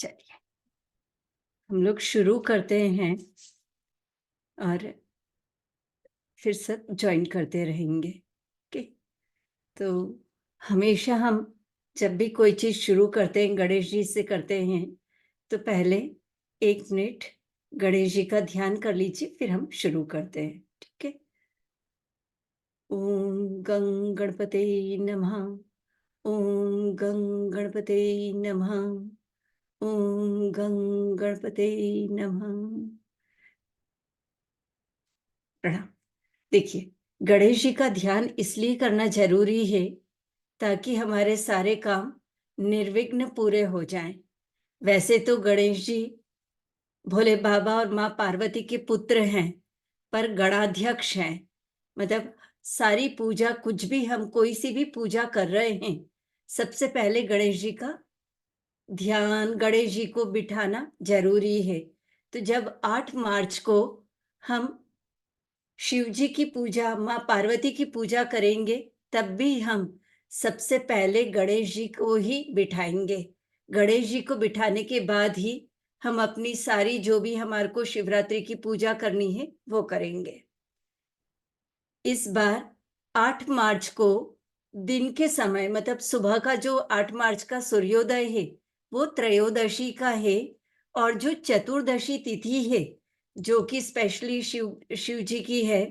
चलिए हम लोग शुरू करते हैं और फिर सब ज्वाइन करते रहेंगे। ओके, तो हमेशा हम जब भी कोई चीज शुरू करते हैं गणेश जी से करते हैं, तो पहले 1 मिनट गणेश जी का ध्यान कर लीजिए, फिर हम शुरू करते हैं। ठीक है। ओम गं गणपते नमः। ओम गं गणपते नमः। ओम गं गणपते नमः। प्रणाम। देखिए, गणेश जी का ध्यान इसलिए करना ज़रूरी है, ताकि हमारे सारे काम निर्विघ्न पूरे हो जाएँ। वैसे तो गणेश जी भोले बाबा और माँ पार्वती के पुत्र हैं, पर गणाध्यक्ष हैं। मतलब सारी पूजा, कुछ भी हम कोई सी भी पूजा कर रहे हैं, सबसे पहले गणेश जी का ध्यान, गणेश जी को बिठाना ज़रूरी है। तो जब 8 मार्च को हम शिव जी की पूजा, माँ पार्वती की पूजा करेंगे, तब भी हम सबसे पहले गणेश जी को ही बिठाएँगे। गणेश जी को बिठाने के बाद ही हम अपनी सारी जो भी हमारे को शिवरात्रि की पूजा करनी है, वो करेंगे। इस बार 8 मार्च को दिन के समय, मतलब सुबह का जो 8 मार्च का सूर्योदय है, वो त्रयोदशी का है। और जो चतुर्दशी तिथि है, जो कि स्पेशली शिव जी की है,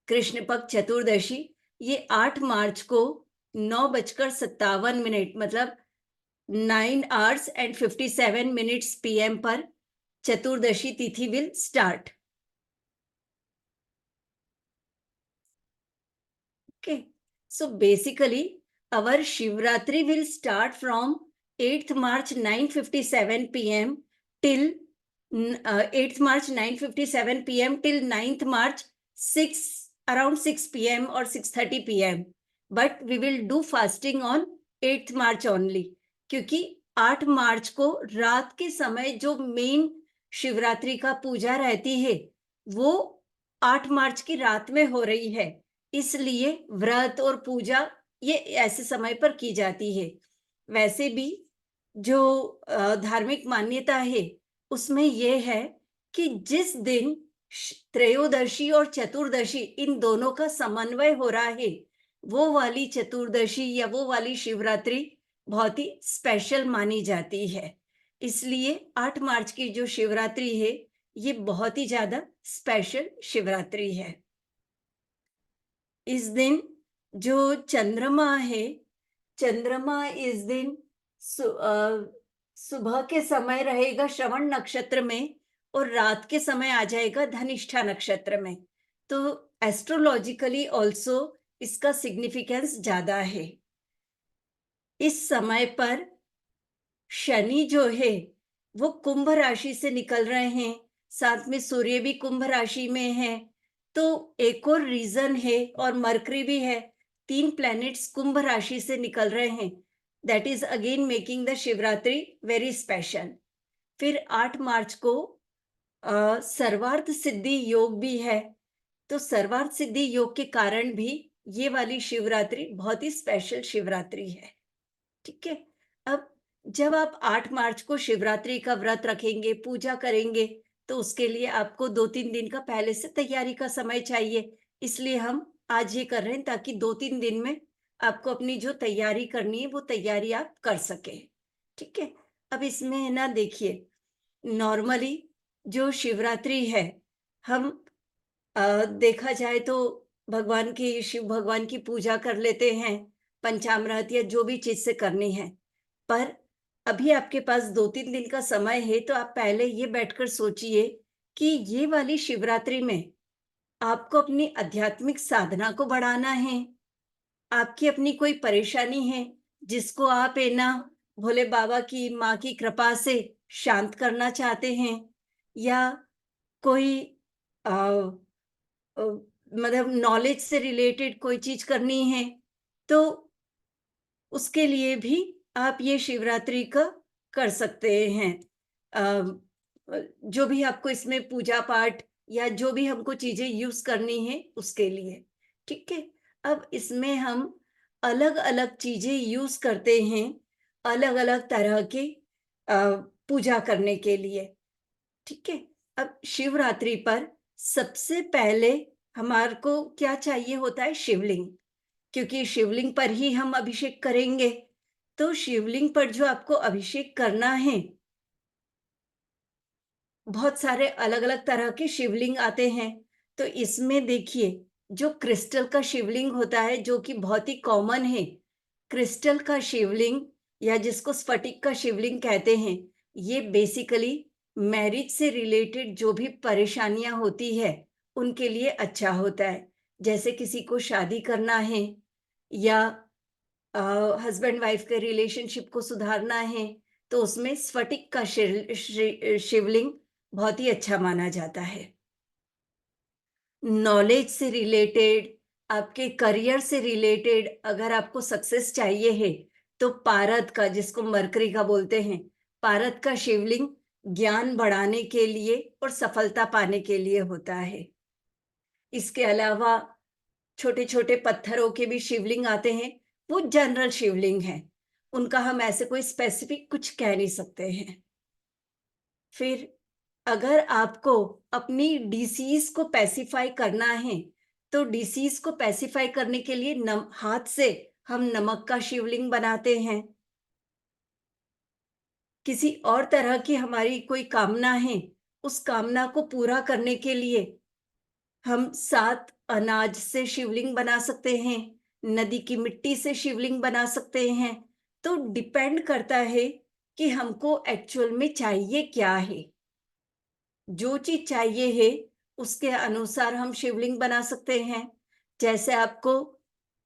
कृष्ण पक्ष चतुर्दशी, ये 8 मार्च को 9:57 मतलब 9 hours and 57 minutes PM पर चतुर्दशी तिथि will start. Okay, so basically our Shivratri will start from 8th March 9:57 PM till 8th March 9:57 PM till 9th March 6 around 6 PM or 6:30 PM. But we will do fasting on 8th March only, क्योंकि 8 मार्च को रात के समय जो main Shivratri का पूजा रहती है, वो 8 मार्च की रात में हो रही है। इसलिए व्रत और पूजा ये ऐसे समय पर की जाती है। वैसे भी जो धार्मिक मान्यता है, उसमें ये है कि जिस दिन त्रयोदशी और चतुर्दशी इन दोनों का समन्वय हो रहा है, वो वाली चतुर्दशी या वो वाली शिवरात्रि बहुत ही स्पेशल मानी जाती है। इसलिए 8 मार्च की जो शिवरात्रि है, ये बहुत ही ज्यादा स्पेशल शिवरात्रि है। इस दिन जो चंद्रमा है, चंद्रमा इस दिन सुबह के समय रहेगा श्रवण नक्षत्र में और रात के समय आ जाएगा धनिष्ठा नक्षत्र में। तो एस्ट्रोलॉजिकली ऑल्सो इसका सिग्निफिकेंस ज्यादा है। इस समय पर शनि जो है वो कुंभ राशि से निकल रहे हैं, साथ में सूर्य भी कुंभ राशि में है। तो एक और रीजन है, और मरकरी भी है। 3 प्लैनेट्स कुंभ राशि से निकल रहे हैं, that is again making the Shivratri very special. फिर 8 मार्च को सर्वार्थ सिद्धि योग भी है। तो सर्वार्थ सिद्धि योग के कारण भी ये वाली शिवरात्रि बहुत ही स्पेशल शिवरात्रि है। ठीक है। अब जब आप 8 मार्च को शिवरात्रि का व्रत रखेंगे, पूजा करेंगे, तो उसके लिए आपको 2-3 दिन का पहले से तैयारी का समय चाहिए। इसलिए हम आज ये कर रहे हैं, ताकि 2-3 दिन में आपको अपनी जो तैयारी करनी है, वो तैयारी आप कर सकें। ठीक है। अब इसमें है ना, देखिए, नॉर्मली जो शिवरात्रि है, हम देखा जाए तो भगवान की, शिव भगवान की पूजा कर लेते हैं, पंचामृत या जो भी चीज़ से करनी है। पर अभी आपके पास 2-3 दिन का समय है, तो आप पहले ये बैठकर सोचिए कि ये वाली शिवरात्रि में आपको अपनी आध्यात्मिक साधना को बढ़ाना है, आपकी अपनी कोई परेशानी है, जिसको आप है ना भोले बाबा की, माँ की कृपा से शांत करना चाहते हैं, या कोई अ अ, मतलब नॉलेज से रिलेटेड कोई चीज़ करनी है, तो उसके लिए भी आप ये शिवरात्रि का कर सकते हैं। जो भी आपको इसमें पूजा पाठ या जो भी हमको चीज़ें यूज़ करनी है, उसके लिए। ठीक है? अब इसमें हम अलग-अलग चीज़ें यूज़ करते हैं, अलग-अलग तरह के। पूजा करने के लिए, ठीक है? अब शिवरात्रि पर सबसे पहले हमारे को क्या चाहिए होता है? शिवलिंग, क्योंकि शिवलिंग पर ही हम अभिषेक करेंगे। तो शिवलिंग पर जो आपको अभिषेक करना है, बहुत सारे अलग-अलग तरह के शिवलिंग आते हैं। तो इसमें देखिए, जो क्रिस्टल का शिवलिंग होता है, जो कि बहुत ही कॉमन है, क्रिस्टल का शिवलिंग या जिसको स्फटिक का शिवलिंग कहते हैं, ये बेसिकली मैरिज से रिलेटेड जो भी परेशानियाँ होती है, उनके लिए अच्छा होता है। जैसे किसी को शादी करना है या हस्बैंड वाइफ के रिलेशनशिप को सुधारना है, तो उसमें स्फटिक का शिवलिंग बहुत ही अच्छा माना जाता है। नॉलेज से रिलेटेड, आपके करियर से रिलेटेड अगर आपको सक्सेस चाहिए है, तो पारद का, जिसको मरकरी का बोलते हैं, पारद का शिवलिंग ज्ञान बढ़ाने के लिए और सफलता पाने के लिए होता है। इसके अलावा छोटे-छोटे पत्थरों के भी शिवलिंग आते हैं, वो जनरल शिवलिंग हैं। उनका हम ऐसे कोई स्पेसिफिक कुछ कह नहीं सकते हैं। फिर अगर आपको अपनी डिसीज़ को पैसिफ़ाई करना है, तो डिसीज़ को पैसिफ़ाई करने के लिए नम हाथ से हम नमक का शिवलिंग बनाते हैं। किसी और तरह की हमारी कोई कामना है, उस कामना को पूरा करने के लिए हम 7 अनाज से शिवलिंग बना सकते हैं, नदी की मिट्टी से शिवलिंग बना सकते हैं। तो डिपेंड करता है कि हमको एक्चुअल में चाहिए क्या है। जो चीज़ चाहिए है, उसके अनुसार हम शिवलिंग बना सकते हैं। जैसे आपको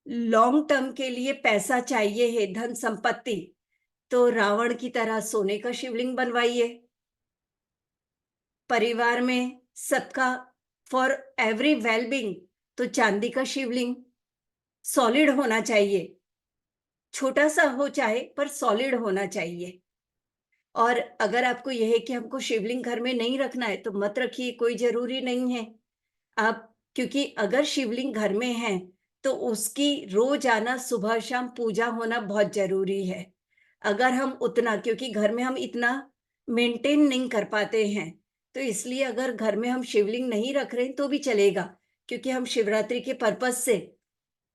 लॉन्ग टर्म के लिए पैसा चाहिए है, धन संपत्ति, तो रावण की तरह सोने का शिवलिंग बनवाइए। परिवार में सबका फॉर एवरी वेल-बीइंग, तो चांदी का शिवलिंग सॉलिड होना चाहिए, छोटा-सा हो चाहे पर सॉलिड होना चाहिए। और अगर आपको ये है कि हमको शिवलिंग घर में नहीं रखना है, तो मत रखिए, कोई ज़रूरी नहीं है। आप, क्योंकि अगर शिवलिंग घर में है, तो उसकी रोज़ाना सुबह-शाम पूजा होना बहुत ज़रूरी है। अगर हम उतना, क्योंकि घर में हम इतना मेंटेन नहीं कर पाते हैं, तो इसलिए अगर घर में हम शिवलिंग नहीं रख रहे हैं, तो भी चलेगा, क्योंकि हम शिवरात्रि के पर्पज़ से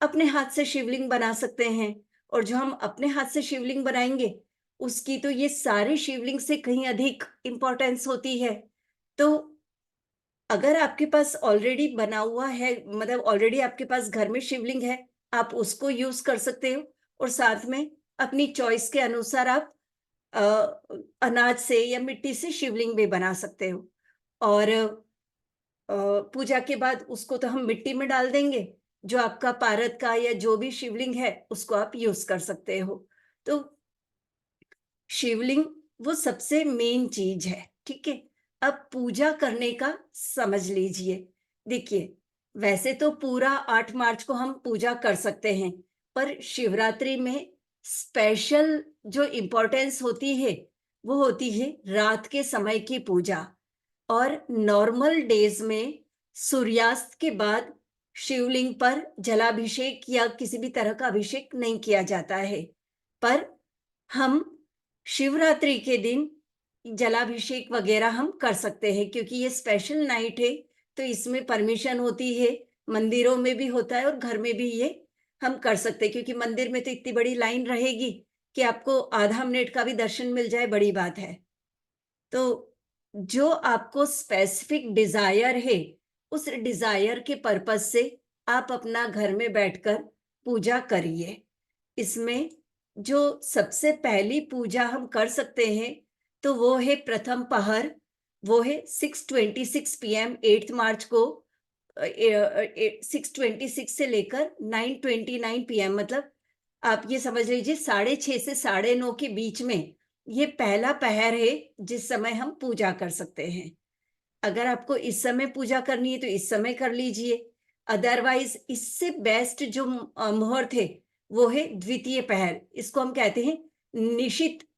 अपने हाथ से शिवलिंग बना सकते हैं। और जो हम अपने हाथ से शिवलिंग बनाएँगे, उसकी तो ये सारे शिवलिंग से कहीं अधिक इम्पोर्टेंस होती है। तो अगर आपके पास ऑलरेडी बना हुआ है, मतलब ऑलरेडी आपके पास घर में शिवलिंग है, आप उसको यूज़ कर सकते हो और साथ में अपनी चॉइस के अनुसार आप अ, अनाज से या मिट्टी से शिवलिंग भी बना सकते हो। और पूजा के बाद उसको तो हम मिट्टी में डाल देंगे, जो आपका पारद का या जो भी शिवलिंग है, उसको आप यूज़ कर सकते हो। तो शिवलिंग वो सबसे मेन चीज है, ठीक है? अब पूजा करने का समझ लीजिए। देखिए, वैसे तो पूरा 8 मार्च को हम पूजा कर सकते हैं, पर शिवरात्रि में स्पेशल जो इम्पोर्टेंस होती है, वो होती है रात के समय की पूजा। और नॉर्मल डेज में सूर्यास्त के बाद शिवलिंग पर जलाभिषेक या किसी भी तरह का अभिषेक नहीं किया जाता है। पर हम शिवरात्रि के दिन जलाभिषेक वगैरह हम कर सकते हैं, क्योंकि ये स्पेशल नाइट है, तो इसमें परमिशन होती है। मंदिरों में भी होता है और घर में भी ये हम कर सकते हैं, क्योंकि मंदिर में तो इतनी बड़ी लाइन रहेगी कि आपको आधा मिनट का भी दर्शन मिल जाए, बड़ी बात है। तो जो आपको स्पेसिफिक डिजायर है, उस डिजायर के पर्पज से आप अपना घर में बैठकर पूजा करिए। इसमें जो सबसे पहली पूजा हम कर सकते हैं, तो वो है प्रथम पहर। वो है 6:26 पीएम 8 मार्च को। 6:26 से लेकर 9:29 पीएम, मतलब आप ये समझ लीजिए 6:30 से 9:30 के बीच में ये पहला पहर है, जिस समय हम पूजा कर सकते हैं। अगर आपको इस समय पूजा करनी है, तो इस समय कर लीजिए। अदरवाइज़ इससे बेस्ट जो मुहूर्त है, वो है द्वितीय पहर। इसको हम कहते हैं निशित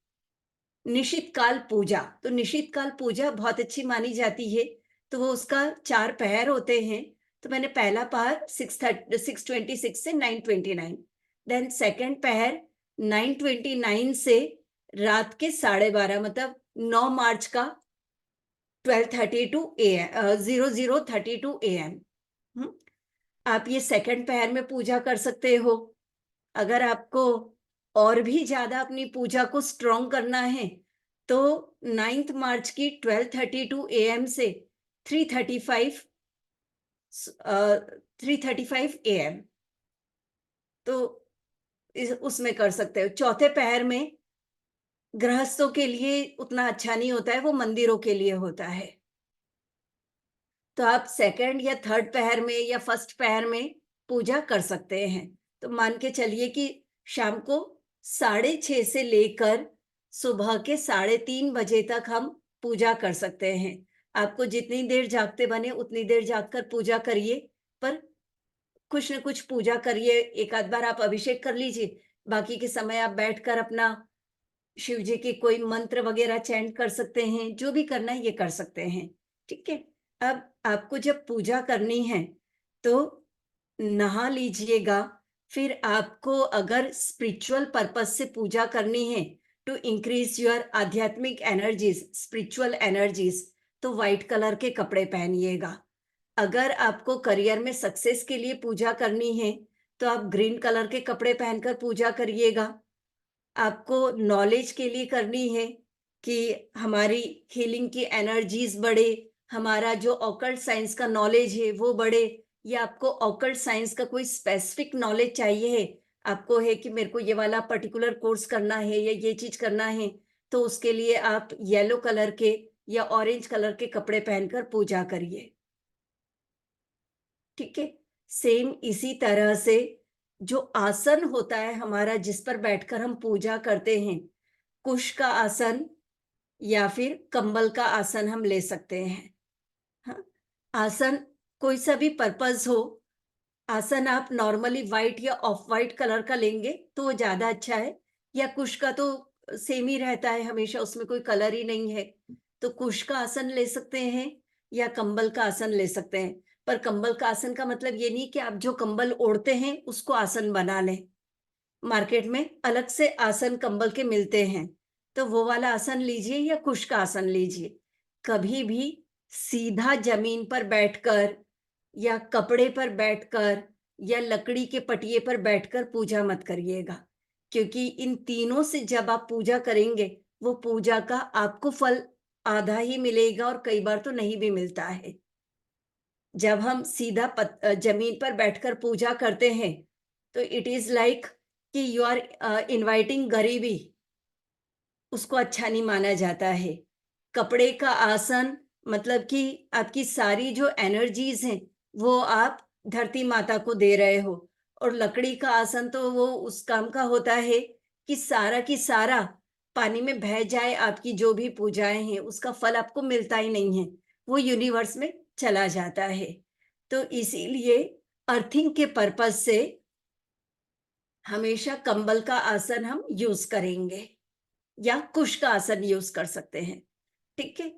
निशित काल पूजा। तो निशित काल पूजा बहुत अच्छी मानी जाती है, तो वो उसका 4 पहर होते हैं। तो मैंने पहला पहर 6:26 से 9:29, देन सेकंड पहर 9:29 से रात के 12:30 मतलब 9 मार्च का 12:32 AM 00:32 AM। हुँ, आप ये सेकंड पहर में पूजा कर सकते हो। अगर आपको और भी ज़्यादा अपनी पूजा को स्ट्रॉन्ग करना है, तो 9th मार्च की 12:32 AM से 3:35 3:35 AM, तो इस उसमें कर सकते हो। चौथे पहर में गृहस्थों के लिए उतना अच्छा नहीं होता है, वो मंदिरों के लिए होता है। तो आप सेकंड या थर्ड पहर में या फर्स्ट पहर में पूजा कर सकते हैं। तो मान के चलिए कि शाम को 6:30 से लेकर सुबह के 3:30 बजे तक हम पूजा कर सकते हैं। आपको जितनी देर जागते बने उतनी देर जागकर पूजा करिए, पर कुछ न कुछ पूजा करिए। एक आध बार आप अभिषेक कर लीजिए, बाकी के समय आप बैठकर अपना शिव जी के कोई मंत्र वगैरह चैंट कर सकते हैं, जो भी करना है ये कर सकते हैं, ठीक है? अब आपको जब पूजा करनी है, तो नहा लीजिएगा, फिर आपको अगर स्पिरिचुअल पर्पज़ से पूजा करनी है, टू इंक्रीज़ योर आध्यात्मिक एनर्जीज़, स्पिरिचुअल एनर्जीज़, तो व्हाइट कलर के कपड़े पहनिएगा। अगर आपको करियर में सक्सेस के लिए पूजा करनी है, तो आप ग्रीन कलर के कपड़े पहनकर पूजा करिएगा। आपको नॉलेज के लिए करनी है कि हमारी हीलिंग की एनर्जीज बढ़े, हमारा जो ऑकल्ट साइंस का नॉलेज है वो बढ़े, या आपको ऑकल्ट साइंस का कोई स्पेसिफिक नॉलेज चाहिए है, आपको है कि मेरे को ये वाला पर्टिकुलर कोर्स करना है या ये चीज करना है, तो उसके लिए आप येलो कलर के या ऑरेंज कलर के कपड़े पहनकर पूजा करिए। ठीक है? सेम इसी तरह से जो आसन होता है हमारा जिस पर बैठकर हम पूजा करते हैं, कुश का आसन या फिर कंबल का आसन हम ले सकते हैं। हाँ, आसन कोई सा भी पर्पस हो, आसन आप नॉर्मली व्हाइट या ऑफ व्हाइट कलर का लेंगे तो वो ज्यादा अच्छा है, या कुश का तो सेम ही रहता है हमेशा, उसमें कोई कलर ही नहीं है, तो कुश का आसन ले सकते हैं या कंबल का आसन ले सकते हैं। पर कंबल का आसन का मतलब ये नहीं कि आप जो कंबल ओढ़ते हैं उसको आसन बना लें। मार्केट में अलग से आसन कंबल के मिलते हैं, तो वो वाला आसन लीजिए या कुश का आसन लीजिए। कभी भी सीधा जमीन पर बैठकर या कपड़े पर बैठकर या लकड़ी के पटिये पर बैठकर पूजा मत करिएगा, क्योंकि इन तीनों से जब आप पूजा करेंगे, वो पूजा का आपको फल आधा ही मिलेगा और कई बार तो नहीं भी मिलता है। जब हम सीधा जमीन पर बैठकर पूजा करते हैं, तो इट इज़ लाइक कि यू आर इनवाइटिंग गरीबी, उसको अच्छा नहीं माना जाता है। कपड़े का आसन मतलब कि आपकी सारी जो एनर्जीज़ हैं, वो आप धरती माता को दे रहे हो, और लकड़ी का आसन तो वो उस काम का होता है कि सारा की सारा पानी में बह जाए, आपकी जो भी पूजाएँ हैं, उसका फल आपको मिलता ही नहीं है, वो यूनिवर्स में चला जाता है। तो इसीलिए अर्थिंग के पर्पज़ से हमेशा कंबल का आसन हम यूज़ करेंगे या कुश का आसन यूज़ कर सकते हैं, ठीक है?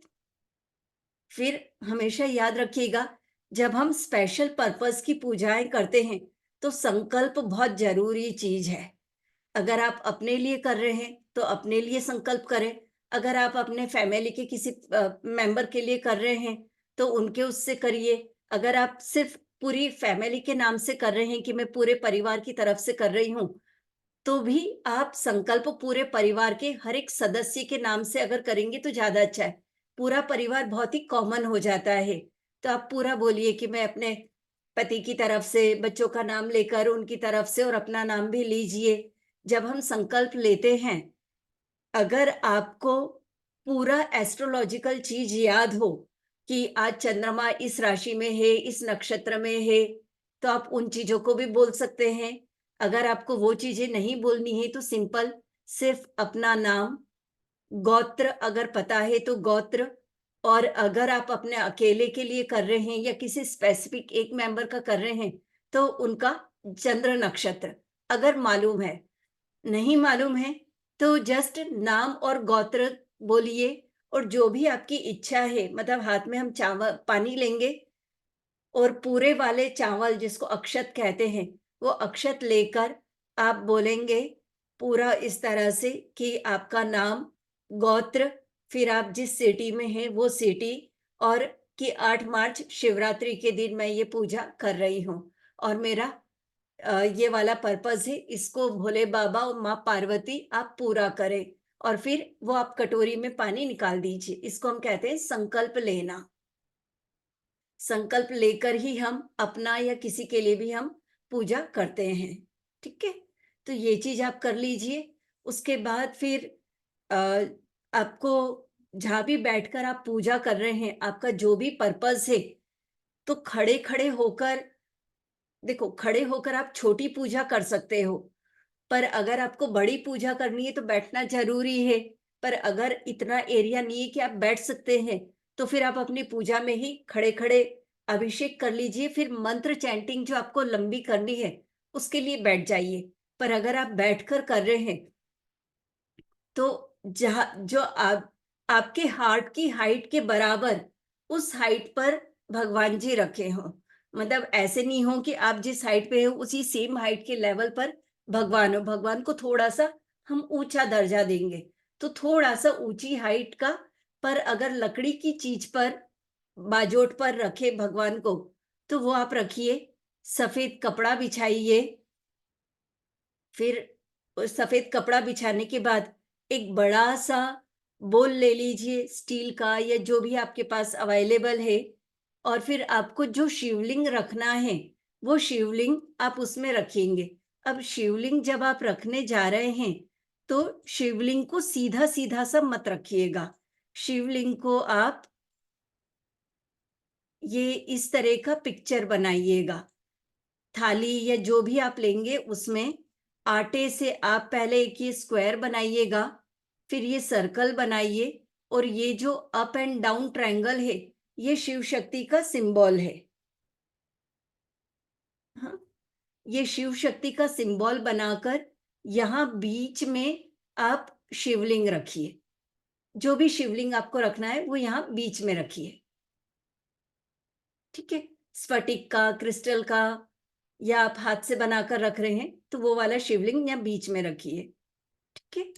फिर हमेशा याद रखिएगा, जब हम स्पेशल पर्पज़ की पूजाएँ करते हैं, तो संकल्प बहुत ज़रूरी चीज़ है। अगर आप अपने लिए कर रहे हैं, तो अपने लिए संकल्प करें। अगर आप अपने फैमिली के किसी मेंबर के लिए कर रहे हैं, तो उनके उससे करिए। अगर आप सिर्फ़ पूरी फैमिली के नाम से कर रहे हैं कि मैं पूरे परिवार की तरफ से कर रही हूँ, तो भी आप संकल्प पूरे परिवार के हर एक सदस्य के नाम से अगर करेंगे तो ज़्यादा अच्छा है। पूरा परिवार बहुत ही कॉमन हो जाता है। तो आप पूरा बोलिए कि मैं अपने पति की तरफ से, बच्चों का नाम लेकर उनकी तरफ से और अपना नाम भी लीजिए। जब हम संकल्प लेते हैं, अगर आपको पूरा एस्ट्रोलॉजिकल चीज़ याद हो कि आज चंद्रमा इस राशि में है, इस नक्षत्र में है, तो आप उन चीज़ों को भी बोल सकते हैं। अगर आपको वो चीज़ें नहीं बोलनी है, तो सिंपल सिर्फ़ अपना नाम, गोत्र अगर पता है तो गोत्र, और अगर आप अपने अकेले के लिए कर रहे हैं या किसी स्पेसिफ़िक एक मेंबर का कर रहे हैं, तो उनका चंद्र नक्षत्र अगर मालूम है। नहीं मालूम है, तो जस्ट नाम और गोत्र बोलिए, और जो भी आपकी इच्छा है, मतलब हाथ में हम चावल पानी लेंगे और पूरे वाले चावल जिसको अक्षत कहते हैं, वो अक्षत लेकर आप बोलेंगे पूरा इस तरह से कि आपका नाम, गोत्र, फिर आप जिस सिटी में हैं वो सिटी, और कि 8 मार्च शिवरात्रि के दिन मैं ये पूजा कर रही हूँ और मेरा ये वाला पर्पस है, इसको भोले बाबा और माँ पार्वती आप पूरा करें। और फिर वो आप कटोरी में पानी निकाल दीजिए। इसको हम कहते हैं संकल्प लेना। संकल्प लेकर ही हम अपना या किसी के लिए भी हम पूजा करते हैं। ठीक है? तो ये चीज़ आप कर लीजिए। उसके बाद फिर अ, आपको जहाँ भी बैठकर आप पूजा कर रहे हैं, आपका जो भी पर्पस है, तो खड़े-खड़े होकर, देखो, खड़े होकर आप छोटी पूजा कर सकते हो, पर अगर आपको बड़ी पूजा करनी है तो बैठना ज़रूरी है। पर अगर इतना एरिया नहीं है कि आप बैठ सकते हैं, तो फिर आप अपनी पूजा में ही खड़े-खड़े अभिषेक कर लीजिए। फिर मंत्र चैंटिंग जो आपको लंबी करनी है, उसके लिए बैठ जाइए। पर अगर आप बैठकर कर रहे हैं, तो जहाँ जो आप आपके हार्ट की हाइट के बराबर, उस हाइट पर भगवान जी रखे हों। मतलब ऐसे नहीं हो कि आप जिस हाइट पे हो उसी सेम हाइट के लेवल पर भगवान हो। भगवान को थोड़ा-सा हम ऊँचा दर्जा देंगे, तो थोड़ा-सा ऊँची हाइट का, पर अगर लकड़ी की चीज़ पर, बाजोट पर रखें भगवान को, तो वो आप रखिए। सफ़ेद कपड़ा बिछाइए। फिर सफ़ेद कपड़ा बिछाने के बाद एक बड़ा-सा बोल ले लीजिए स्टील का या जो भी आपके पास अवेलेबल है, और फिर आपको जो शिवलिंग रखना है, वो शिवलिंग आप उसमें रखेंगे। अब शिवलिंग जब आप रखने जा रहे हैं, तो शिवलिंग को सीधा-सीधा सा मत रखिएगा। शिवलिंग को आप ये इस तरह का पिक्चर बनाइएगा। थाली या जो भी आप लेंगे उसमें आटे से आप पहले एक ये स्क्वायर बनाइएगा, फिर ये सर्कल बनाइए, और ये जो अप एंड डाउन ट्रायंगल है, ये शिव शक्ति का सिंबल है। हाँ, ये शिव शक्ति का सिंबल बनाकर यहाँ बीच में आप शिवलिंग रखिए। जो भी शिवलिंग आपको रखना है, वो यहाँ बीच में रखिए। ठीक है? स्फटिक का, क्रिस्टल का, या आप हाथ से बनाकर रख रहे हैं, तो वो वाला शिवलिंग यहाँ बीच में रखिए। ठीक है?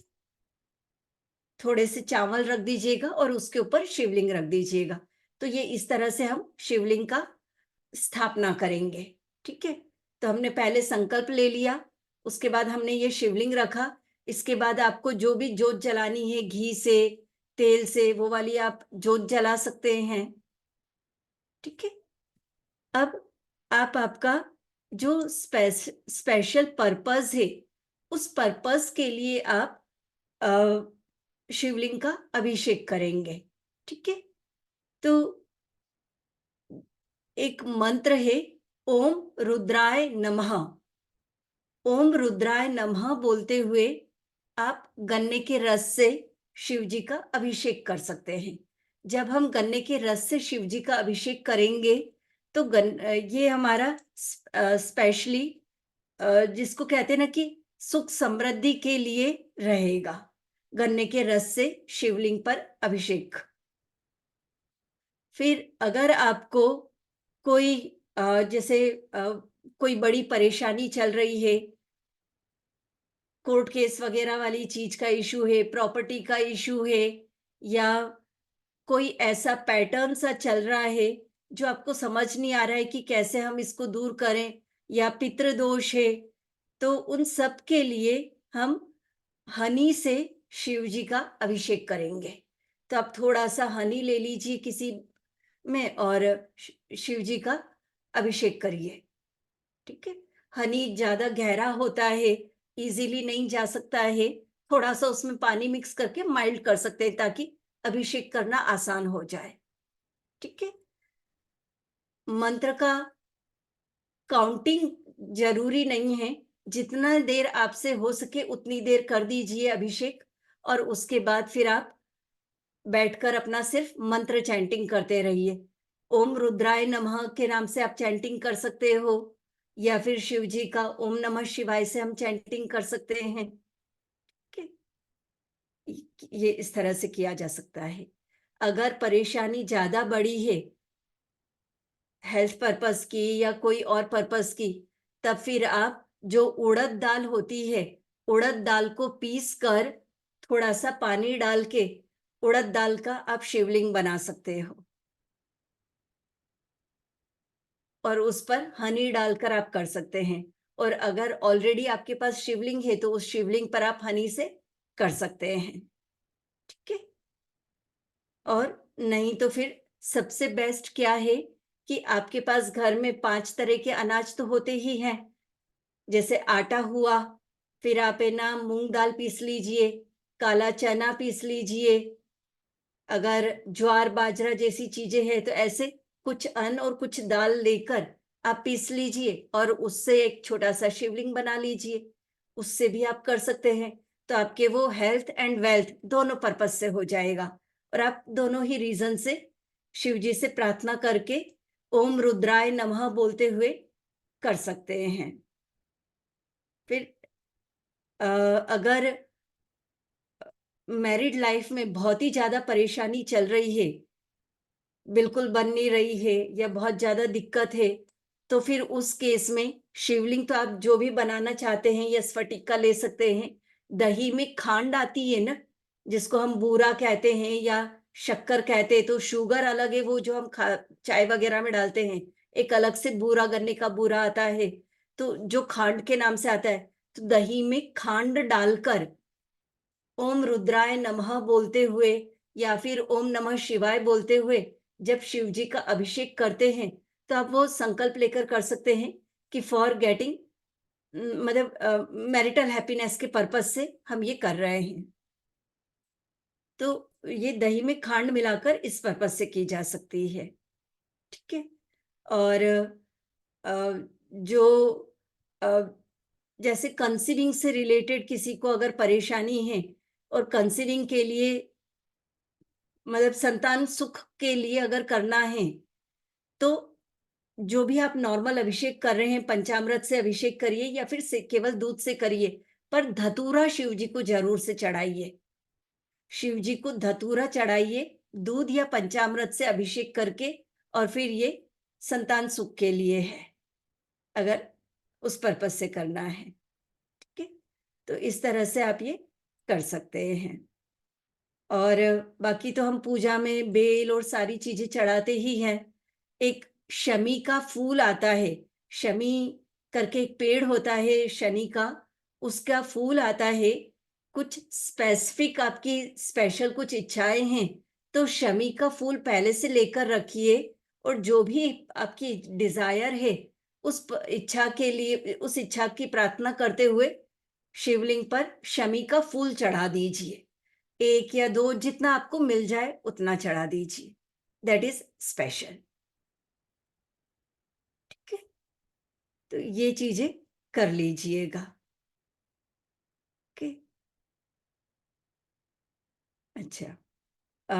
थोड़े से चावल रख दीजिएगा और उसके ऊपर शिवलिंग रख दीजिएगा। तो ये इस तरह से हम शिवलिंग का स्थापना करेंगे। ठीक है? तो हमने पहले संकल्प ले लिया, उसके बाद हमने ये शिवलिंग रखा, इसके बाद आपको जो भी जोत जलानी है घी से, तेल से, वो वाली आप जोत जला सकते हैं। ठीक है? अब आप आपका जो स्पेशल पर्पस है, उस पर्पस के लिए आप शिवलिंग का अभिषेक करेंगे। ठीक है? तो एक मंत्र है, ओम रुद्राय नमः। ओम रुद्राय नमः बोलते हुए आप गन्ने के रस से शिव जी का अभिषेक कर सकते हैं। जब हम गन्ने के रस से शिव जी का अभिषेक करेंगे, तो ये हमारा स्पेशली जिसको कहते हैं ना कि सुख समृद्धि के लिए रहेगा। गन्ने के रस से शिवलिंग पर अभिषेक। फिर अगर आपको कोई जैसे कोई बड़ी परेशानी चल रही है, कोर्ट केस वगैरह वाली चीज का इशू है, प्रॉपर्टी का इशू है, या कोई ऐसा पैटर्न सा चल रहा है जो आपको समझ नहीं आ रहा है कि कैसे हम इसको दूर करें, या पितृदोष है, तो उन सब के लिए हम हनी से शिव जी का अभिषेक करेंगे। तो आप थोड़ा सा हनी ले लीजिए किसी में, और शिव जी का अभिषेक करिए। ठीक है? हनी ज़्यादा गहरा होता है, इज़िली नहीं जा सकता है, थोड़ा-सा उसमें पानी मिक्स करके माइल्ड कर सकते हैं ताकि अभिषेक करना आसान हो जाए। ठीक है? मंत्र का काउंटिंग ज़रूरी नहीं है, जितना देर आपसे हो सके उतनी देर कर दीजिए अभिषेक, और उसके बाद फिर आप बैठकर अपना सिर्फ मंत्र चैंटिंग करते रहिए। ओम रुद्राय नमः के नाम से आप चैंटिंग कर सकते हो, या फिर शिव जी का ओम नमः शिवाय से हम चैंटिंग कर सकते हैं। ठीक है? ये इस तरह से किया जा सकता है। अगर परेशानी ज़्यादा बड़ी है, हेल्थ पर्पस की या कोई और पर्पस की, तब फिर आप जो उड़द दाल होती है, उड़द दाल को पीस कर थोड़ा सा पानी डाल के उड़द दाल का आप शिवलिंग बना सकते हो और उस पर हनी डालकर आप कर सकते हैं। और अगर ऑलरेडी आपके पास शिवलिंग है तो उस शिवलिंग पर आप हनी से कर सकते हैं। ठीक है। और नहीं तो फिर सबसे बेस्ट क्या है कि आपके पास घर में 5 तरह के अनाज तो होते ही हैं। जैसे आटा हुआ, फिर आप है ना मूँग दाल पीस लीजिए, काला चना पीस लीजिए। अगर ज्वार बाजरा जैसी चीज़ें हैं तो ऐसे कुछ अन्न और कुछ दाल लेकर आप पीस लीजिए और उससे एक छोटा-सा शिवलिंग बना लीजिए। उससे भी आप कर सकते हैं। तो आपके वो हेल्थ एंड वेल्थ दोनों पर्पज़ से हो जाएगा और आप दोनों ही रीज़न से शिव जी से प्रार्थना करके ओम रुद्राय नमः बोलते हुए कर सकते हैं। फिर अ, अगर मैरिड लाइफ़ में बहुत ही ज़्यादा परेशानी चल रही है, बिल्कुल बन नहीं रही है या बहुत ज़्यादा दिक्कत है, तो फिर उस केस में शिवलिंग तो आप जो भी बनाना चाहते हैं या स्फटिक का ले सकते हैं। दही में खांड आती है ना, जिसको हम बूरा कहते हैं या शक्कर कहते हैं, तो शुगर अलग है वो जो हम खा चाय वगैरह में डालते हैं, एक अलग से बूरा गन्ने का बूरा आता है, तो जो खांड के नाम से आता है, तो दही में खांड डालकर ओम रुद्राय नमः बोलते हुए या फिर ओम नमः शिवाय बोलते हुए जब शिव जी का अभिषेक करते हैं, तो आप वो संकल्प लेकर कर सकते हैं कि फॉर गेटिंग मतलब मैरिटल हैप्पीनेस के पर्पज़ से हम ये कर रहे हैं। तो ये दही में खांड मिलाकर इस पर्पज़ से की जा सकती है। ठीक है? और अ, जो अ, जैसे कंसीविंग से रिलेटेड किसी को अगर परेशानी है और कंसीविंग के लिए मतलब संतान सुख के लिए अगर करना है, तो जो भी आप नॉर्मल अभिषेक कर रहे हैं, पंचामृत से अभिषेक करिए या फिर से केवल दूध से करिए, पर धतूरा शिव जी को ज़रूर से चढ़ाइए। शिव जी को धतूरा चढ़ाइए, दूध या पंचामृत से अभिषेक करके और फिर ये संतान सुख के लिए है, अगर उस पर्पज़ से करना है। ठीक है? तो इस तरह से आप ये कर सकते हैं। और बाकी तो हम पूजा में बेल और सारी चीज़ें चढ़ाते ही हैं। एक शमी का फूल आता है, शमी करके एक पेड़ होता है शनि का, उसका फूल आता है। कुछ स्पेसिफ़िक आपकी स्पेशल कुछ इच्छाएँ हैं, तो शमी का फूल पहले से लेकर रखिए और जो भी आपकी डिज़ायर है, उस प इच्छा के लिए उस इच्छा की प्रार्थना करते हुए शिवलिंग पर शमी का फूल चढ़ा दीजिए। 1 या 2 जितना आपको मिल जाए उतना चढ़ा दीजिए। That is special. ठीक है? तो ये चीज़ें कर लीजिएगा। ओके? अच्छा। अ,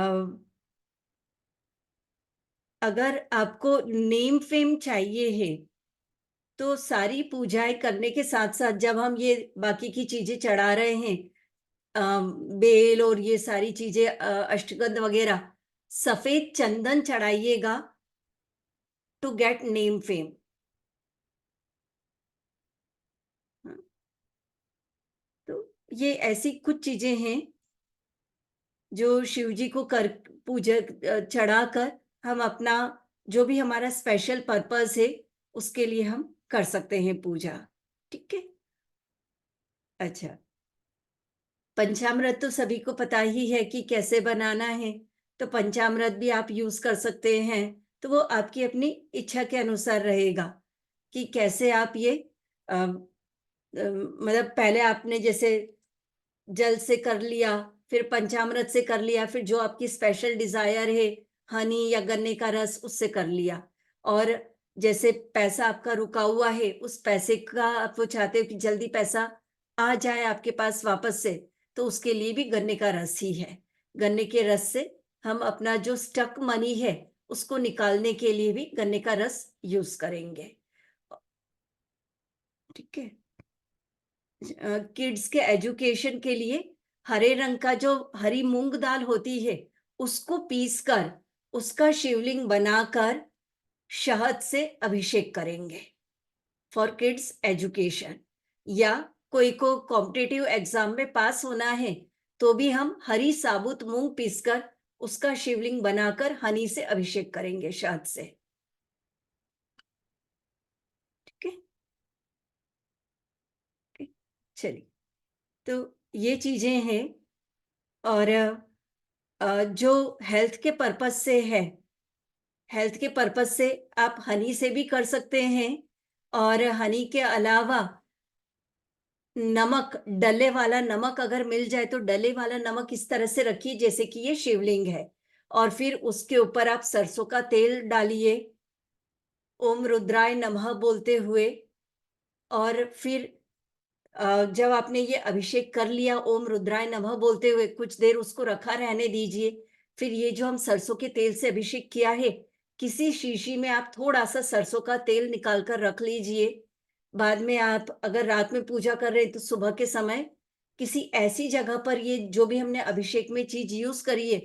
अगर आपको नेम फेम चाहिए है, तो सारी पूजाएँ करने के साथ-साथ जब हम ये बाकी की चीज़ें चढ़ा रहे हैं अ, बेल और ये सारी चीज़ें अष्टगंध वगैरह, सफ़ेद चंदन चढ़ाइएगा टू गेट नेम फेम। हाँ, तो ये ऐसी कुछ चीज़ें हैं जो शिव जी को कर पूजा चढ़ाकर हम अपना जो भी हमारा स्पेशल पर्पस है उसके लिए हम कर सकते हैं पूजा। ठीक है? अच्छा। पंचामृत तो सभी को पता ही है कि कैसे बनाना है, तो पंचामृत भी आप यूज़ कर सकते हैं। तो वो आपकी अपनी इच्छा के अनुसार रहेगा कि कैसे आप ये मतलब पहले आपने जैसे जल से कर लिया, फिर पंचामृत से कर लिया, फिर जो आपकी स्पेशल डिज़ायर है, हनी या गन्ने का रस उससे कर लिया। और जैसे पैसा आपका रुका हुआ है, उस पैसे का आप वो चाहते हो कि जल्दी पैसा आ जाए आपके पास वापस से, तो उसके लिए भी गन्ने का रस ही है। गन्ने के रस से हम अपना जो स्टक मनी है, उसको निकालने के लिए भी गन्ने का रस यूज़ करेंगे। ठीक है? किड्स के एजुकेशन के लिए हरे रंग का जो हरी मूंग दाल होती है उसको पीस कर उसका शिवलिंग बनाकर शहद से अभिषेक करेंगे फॉर किड्स एजुकेशन। या कोई को कॉम्पिटिटिव एग्जाम में पास होना है, तो भी हम हरी साबुत मूंग पीसकर उसका शिवलिंग बनाकर हनी से अभिषेक करेंगे, शहद से। ठीक है, ठीक। चलिए, तो ये चीजें हैं। और जो हेल्थ के पर्पज से है, हेल्थ के पर्पज से आप हनी से भी कर सकते हैं। और हनी के अलावा नमक, डले वाला नमक अगर मिल जाए तो डले वाला नमक इस तरह से रखिए जैसे कि ये शिवलिंग है, और फिर उसके ऊपर आप सरसों का तेल डालिए ओम रुद्राय नमः बोलते हुए। और फिर जब आपने ये अभिषेक कर लिया ओम रुद्राय नमः बोलते हुए, कुछ देर उसको रखा रहने दीजिए। फिर ये जो हम सरसों के तेल से अभिषेक किया है, किसी शीशी में आप थोड़ा सा सरसों का तेल निकाल कर रख लीजिए। बाद में आप अगर रात में पूजा कर रहे हैं तो सुबह के समय किसी ऐसी जगह पर ये जो भी हमने अभिषेक में चीज यूज करी है,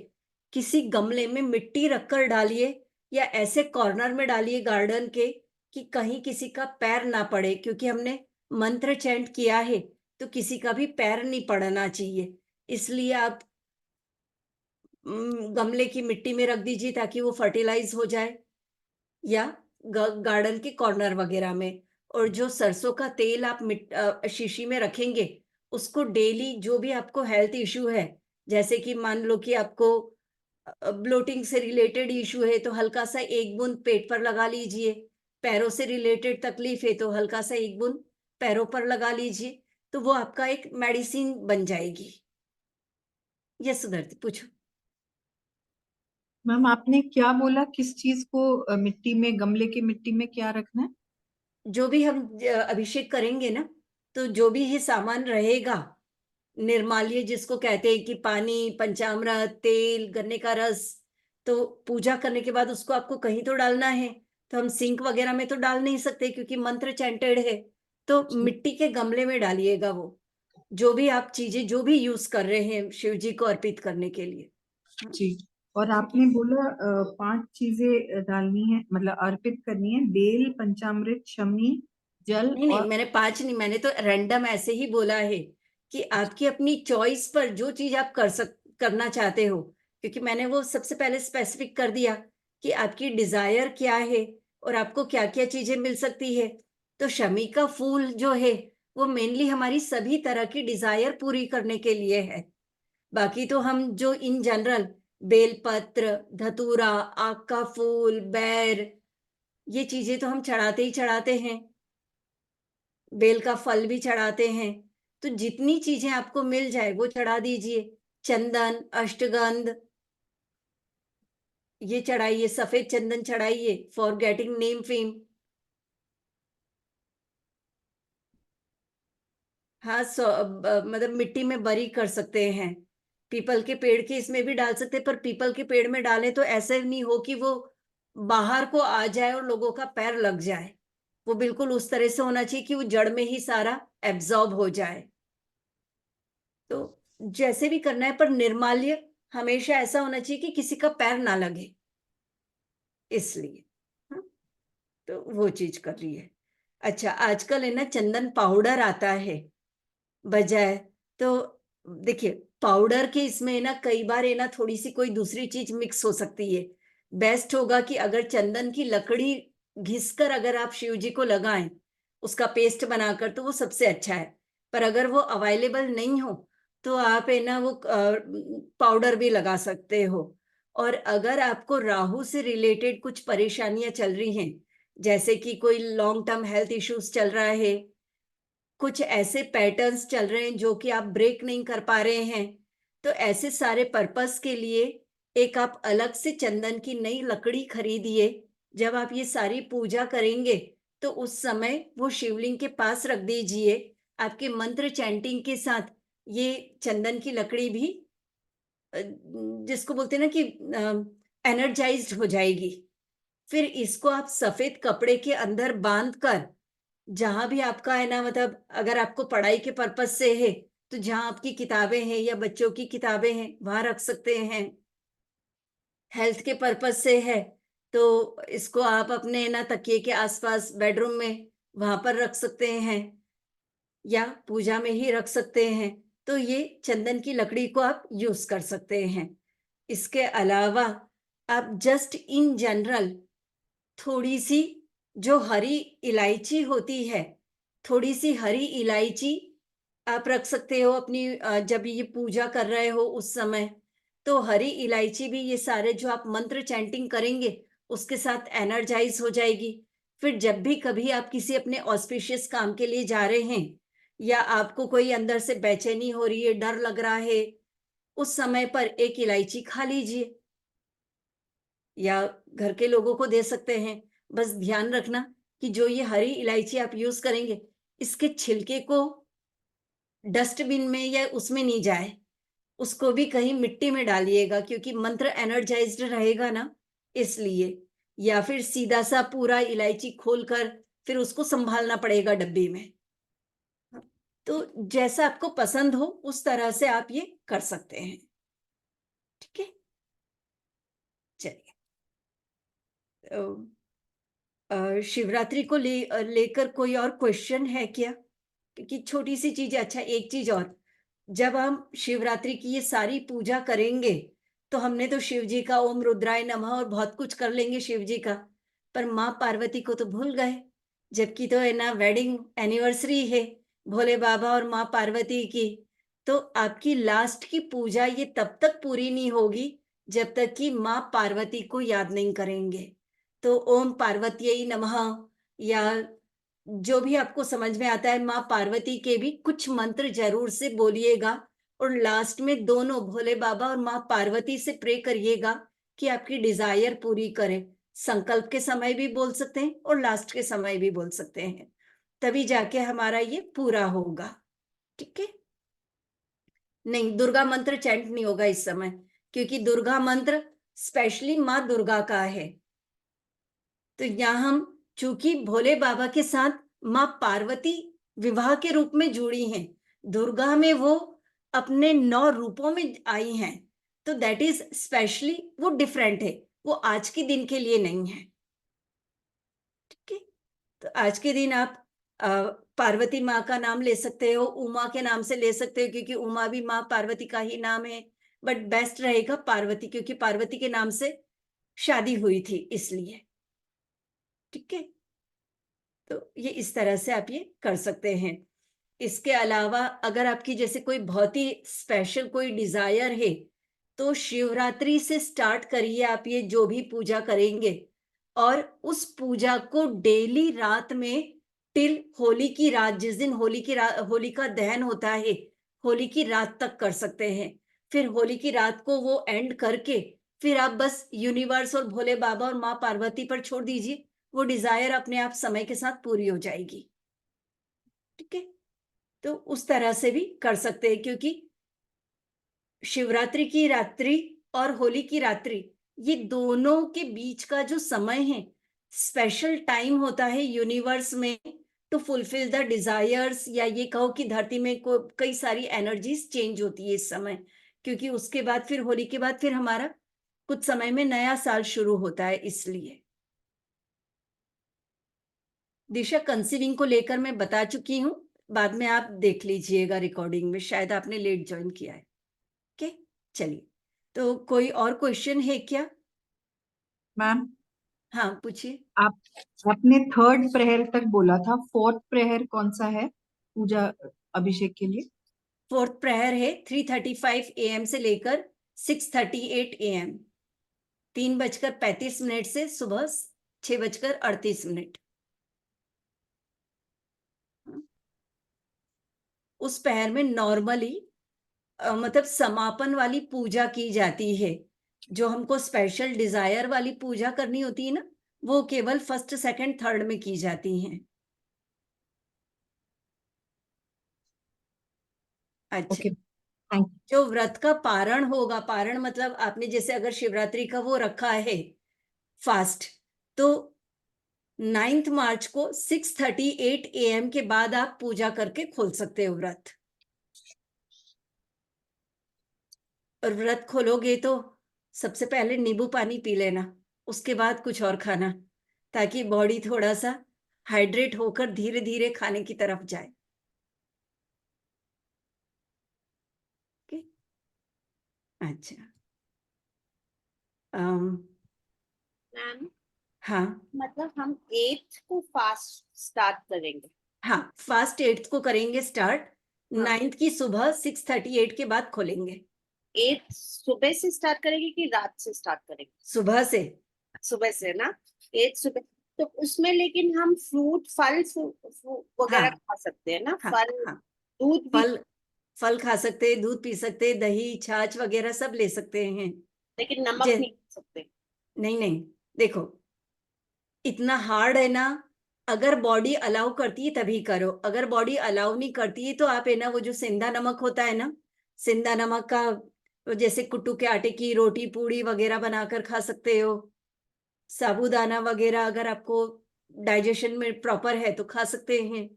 किसी गमले में मिट्टी रखकर डालिए, या ऐसे कॉर्नर में डालिए गार्डन के कि कहीं किसी का पैर ना पड़े, क्योंकि हमने मंत्र चैंट किया है, तो किसी का भी पैर नहीं पड़ना चाहिए। इसलिए आप गमले की मिट्टी में रख दीजिए ताकि वो फर्टिलाइज हो जाए, या गार्डन के कॉर्नर वगैरह में। और जो सरसों का तेल आप शीशी में रखेंगे, उसको डेली जो भी आपको हेल्थ इश्यू है, जैसे कि मान लो कि आपको ब्लोटिंग से रिलेटेड इश्यू है तो हल्का सा एक बूंद पेट पर लगा लीजिए। पैरों से रिलेटेड तकलीफ है तो हल्का सा एक बूंद पैरों पर लगा लीजिए, तो वो आपका एक मेडिसिन बन जाएगी। यस सुधरती, पूछो। मैम आपने क्या बोला, किस चीज को मिट्टी में, गमले की मिट्टी में क्या रखना है? जो भी हम अभिषेक करेंगे ना, तो जो भी ये सामान रहेगा, निर्माल्य जिसको कहते हैं, कि पानी, पंचामृत, तेल, गन्ने का रस, तो पूजा करने के बाद उसको आपको कहीं तो डालना है। तो हम सिंक वगैरह में तो डाल नहीं सकते क्योंकि मंत्र चैंटेड है। तो जी। मिट्टी के गमले में डालिएगा वो, जो भी आप चीजें जो भी यूज कर रहे हैं शिव जी को अर्पित करने के लिए। हाँ, जी। और ठीक है। आपने बोला 5 चीजें डालनी है, मतलब अर्पित करनी है: बेल, पंचामृत, शमी, जल नहीं नहीं, और। मैंने पांच नहीं, मैंने तो रैंडम ऐसे ही बोला है कि आपकी अपनी चॉइस पर जो चीज आप करना चाहते हो, क्योंकि मैंने वो सबसे पहले स्पेसिफिक कर दिया कि आपकी डिजायर क्या है और आपको क्या क्या चीजें मिल सकती है। तो शमी का फूल जो है वो मेनली हमारी सभी तरह की डिजायर पूरी करने के लिए है। बाकी तो हम जो इन जनरल बेलपत्र, धतूरा, आक का फूल, बैर, ये चीजें तो हम चढ़ाते ही चढ़ाते हैं। बेल का फल भी चढ़ाते हैं। तो जितनी चीजें आपको मिल जाए वो चढ़ा दीजिए। चंदन, अष्टगंध, ये चढ़ाइए, सफेद चंदन चढ़ाइए फॉर गेटिंग नेम फेम। हाँ, मतलब मिट्टी में बरी कर सकते हैं। पीपल के पेड़ के इसमें भी डाल सकते हैं, पर पीपल के पेड़ में डालें तो ऐसे नहीं हो कि वो बाहर को आ जाए और लोगों का पैर लग जाए। वो बिल्कुल उस तरह से होना चाहिए कि वो जड़ में ही सारा एब्जॉर्ब हो जाए। तो जैसे भी करना है, पर निर्माल्य हमेशा ऐसा होना चाहिए कि किसी का पैर ना लगे, इसलिए। हाँ, तो वो चीज कर रही है। अच्छा, आजकल है ना चंदन पाउडर आता है बजाय। तो देखिए, पाउडर के इसमें है ना कई बार है ना थोड़ी सी कोई दूसरी चीज मिक्स हो सकती है। बेस्ट होगा कि अगर चंदन की लकड़ी घिसकर अगर आप शिव जी को लगाएं उसका पेस्ट बनाकर, तो वो सबसे अच्छा है। पर अगर वो अवेलेबल नहीं हो तो आप है ना वो पाउडर भी लगा सकते हो। और अगर आपको राहु से रिलेटेड कुछ परेशानियां चल रही हैं, जैसे कि कोई लॉन्ग टर्म हेल्थ इश्यूज चल रहा है, कुछ ऐसे पैटर्न्स चल रहे हैं जो कि आप ब्रेक नहीं कर पा रहे हैं, तो ऐसे सारे पर्पस के लिए एक आप अलग से चंदन की नई लकड़ी खरीदिए। जब आप ये सारी पूजा करेंगे तो उस समय वो शिवलिंग के पास रख दीजिए। आपके मंत्र चैंटिंग के साथ ये चंदन की लकड़ी भी जिसको बोलते हैं ना कि एनर्जाइज्ड हो जाएगी। फिर इसको आप सफेद कपड़े के अंदर बांध कर, जहां भी आपका है ना, मतलब अगर आपको पढ़ाई के पर्पज से है तो जहां आपकी किताबें हैं या बच्चों की किताबें हैं वहां रख सकते हैं। हेल्थ के पर्पज से है तो इसको आप अपने ना तकिए के आसपास बेडरूम में वहां पर रख सकते हैं। या पूजा में ही रख सकते हैं, तो ये चंदन की लकड़ी को आप यूज़ कर सकते हैं। इसके अलावा आप जस्ट इन जनरल थोड़ी-सी जो हरी इलायची होती है, थोड़ी-सी हरी इलायची आप रख सकते हो अपनी जब ये पूजा कर रहे हो उस समय। तो हरी इलायची भी ये सारे जो आप मंत्र चैंटिंग करेंगे, उसके साथ एनर्जाइज़ हो जाएगी। फिर जब भी कभी आप किसी अपने ऑस्पिशियस काम के लिए जा रहे हैं या आपको कोई अंदर से बेचैनी हो रही है, डर लग रहा है, उस समय पर एक इलायची खा लीजिए या घर के लोगों को दे सकते हैं। बस ध्यान रखना कि जो ये हरी इलायची आप यूज़ करेंगे, इसके छिलके को डस्टबिन में या उसमें नहीं जाए, उसको भी कहीं मिट्टी में डालिएगा क्योंकि मंत्र एनर्जाइज्ड रहेगा ना, इसलिए। या फिर सीधा-सा पूरा इलायची खोलकर फिर उसको सँभालना पड़ेगा डब्बी में। तो जैसा आपको पसंद हो, उस तरह से आप ये कर सकते हैं। ठीक है? चलिए। अ शिवरात्रि को लेकर कोई और क्वेश्चन है क्या? क्योंकि छोटी-सी चीज़ है। अच्छा, एक चीज़ और, जब हम शिवरात्रि की ये सारी पूजा करेंगे, तो हमने तो शिव जी का ओम रुद्राय नमः और बहुत कुछ कर लेंगे शिव जी का, पर माँ पार्वती को तो भूल गए। जबकि तो है ना वेडिंग एनिवर्सरी है भोले बाबा और माँ पार्वती की। तो आपकी लास्ट की पूजा ये तब तक पूरी नहीं होगी, जब तक कि माँ पार्वती को याद नहीं करेंगे। तो ओम पार्वत्यै नमः या जो भी आपको समझ में आता है, माँ पार्वती के भी कुछ मंत्र ज़रूर से बोलिएगा और लास्ट में दोनों भोले बाबा और माँ पार्वती से प्रे करिएगा कि आपकी डिज़ायर पूरी करें। संकल्प के समय भी बोल सकते हैं और लास्ट के समय भी बोल सकते हैं। तभी जाके हमारा ये पूरा होगा। ठीक है? नहीं, दुर्गा मंत्र चैंट नहीं होगा इस समय, क्योंकि दुर्गा मंत्र स्पेशली माँ दुर्गा का है। तो यहाँ हम चूंकि भोले बाबा के साथ माँ पार्वती विवाह के रूप में जुड़ी हैं, दुर्गा में वो अपने 9 रूपों में आई हैं, तो दैट इज स्पेशली वो डिफरेंट है, वो आज के दिन के लिए नहीं है। ठीक है? तो आज के दिन आप अ, पार्वती माँ का नाम ले सकते हो, उमा के नाम से ले सकते हो क्योंकि उमा भी माँ पार्वती का ही नाम है, बट बेस्ट रहेगा पार्वती क्योंकि पार्वती के नाम से शादी हुई थी इसलिए। ठीक है? तो ये इस तरह से आप ये कर सकते हैं। इसके अलावा अगर आपकी जैसे कोई बहुत ही स्पेशल कोई डिज़ायर है, तो शिवरात्रि से स्टार्ट करिए आप ये जो भी पूजा करेंगे और उस पूजा को डेली रात में टिल होली की रात, जिस दिन होली का दहन होता है, होली की रात तक कर सकते हैं। फिर होली की रात को वो एंड करके फिर आप बस यूनिवर्स और भोले बाबा और माँ पार्वती पर छोड़ दीजिए, वो डिज़ायर अपने आप समय के साथ पूरी हो जाएगी। ठीक है? तो उस तरह से भी कर सकते हैं क्योंकि शिवरात्रि की रात्रि और होली की रात्रि ये दोनों के बीच का जो समय है स्पेशल टाइम होता है यूनिवर्स में टू फुलफिल द डिजायर्स या ये कहो कि धरती में को कई सारी एनर्जीज चेंज होती है इस समय क्योंकि उसके बाद फिर होली के बाद फिर हमारा कुछ समय में नया साल शुरू होता है इसलिए दिशा कंसीविंग को लेकर मैं बता चुकी हूँ बाद में आप देख लीजिएगा रिकॉर्डिंग में शायद आपने लेट ज्वाइन किया है ओके चलिए तो कोई और क्वेश्चन है क्या मैम, हाँ पूछिए आप आपने थर्ड प्रहर तक बोला था, फोर्थ प्रहर कौन सा है पूजा अभिषेक के लिए? फोर्थ प्रहर है 3:35 AM से लेकर 6:38 AM 3:35 से सुबह 6:38 उस पहर में नॉर्मली मतलब समापन वाली पूजा की जाती है जो हमको स्पेशल डिजायर वाली पूजा करनी होती है ना वो केवल फर्स्ट सेकंड थर्ड में की जाती हैं अच्छा ओके, थैंक जो व्रत का पारण होगा पारण मतलब आपने जैसे अगर शिवरात्रि का वो रखा है फास्ट तो 9th मार्च को 6:38 AM के बाद आप पूजा करके खोल सकते हो व्रत और व्रत खोलोगे तो सबसे पहले नींबू पानी पी लेना उसके बाद कुछ और खाना ताकि बॉडी थोड़ा सा हाइड्रेट होकर धीरे धीरे खाने की तरफ जाए अच्छा। अम, मैम हाँ मतलब हम 8th को फास्ट स्टार्ट करेंगे। हाँ, फास्ट 8th को करेंगे स्टार्ट। हाँ। 9th की सुबह 6:38 के बाद खोलेंगे। 8th सुबह से स्टार्ट करेंगे कि रात से स्टार्ट करेंगे? सुबह से। सुबह से ना, 8th सुबह। तो उसमें लेकिन हम फ्रूट फल वगैरह हाँ खा सकते हैं ना? हाँ फल, हाँ, दूध भी, फल फल खा सकते हैं, दूध पी सकते हैं, दही छाछ वगैरह सब ले सकते हैं। लेकिन नमक जे नहीं खा सकते। नहीं नहीं, देखो इतना हार्ड है ना, अगर बॉडी अलाउ करती है तभी करो, अगर बॉडी अलाउ नहीं करती है तो आप है ना वो जो सेंधा नमक होता है ना, सेंधा नमक का जैसे कुट्टू के आटे की रोटी पूड़ी वगैरह बनाकर खा सकते हो। साबूदाना वगैरह अगर आपको डाइजेशन में प्रॉपर है तो खा सकते हैं।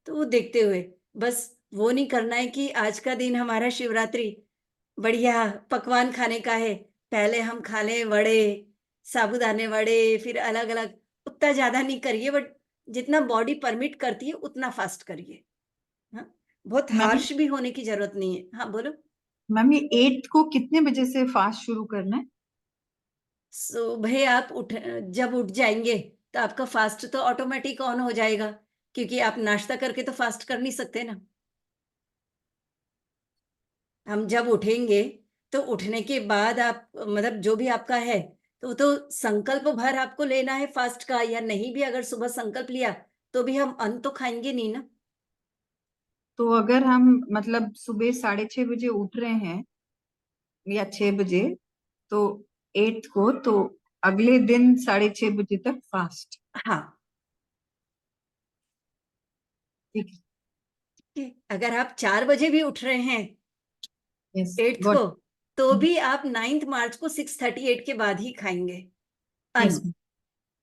तो वो देखते हुए, बस वो नहीं करना है कि आज का दिन हमारा शिवरात्रि बढ़िया पकवान खाने का है, पहले हम खा लें वड़े, साबूदाने वड़े, फिर अलग अलग। उतना ज्यादा नहीं करिए, बट जितना बॉडी परमिट करती है उतना फास्ट करिए। हाँ, बहुत मैम हार्श भी होने की जरूरत नहीं है। हाँ बोलो। मैम ये 8th को कितने बजे से फास्ट शुरू करना है? सुबह आप जब उठ जाएंगे तो आपका फास्ट तो ऑटोमेटिक ऑन हो जाएगा, क्योंकि आप नाश्ता करके तो फास्ट कर नहीं सकते ना। हम जब उठेंगे तो उठने के बाद आप मतलब जो भी आपका है तो वो तो संकल्प भर आपको लेना है फास्ट का, या नहीं भी अगर सुबह संकल्प लिया तो भी हम अन्न तो खाएंगे नहीं ना। तो अगर हम मतलब सुबह 6:30 बजे उठ रहे हैं या 6 बजे, तो 8th को, तो अगले दिन 6:30 बजे तक फास्ट। हाँ, ठीक है। ठीक है। अगर आप 4 बजे भी उठ रहे हैं यस 8th गॉट। को, तो भी आप 9th मार्च को 6:38 के बाद ही खाएंगे यस अन्न।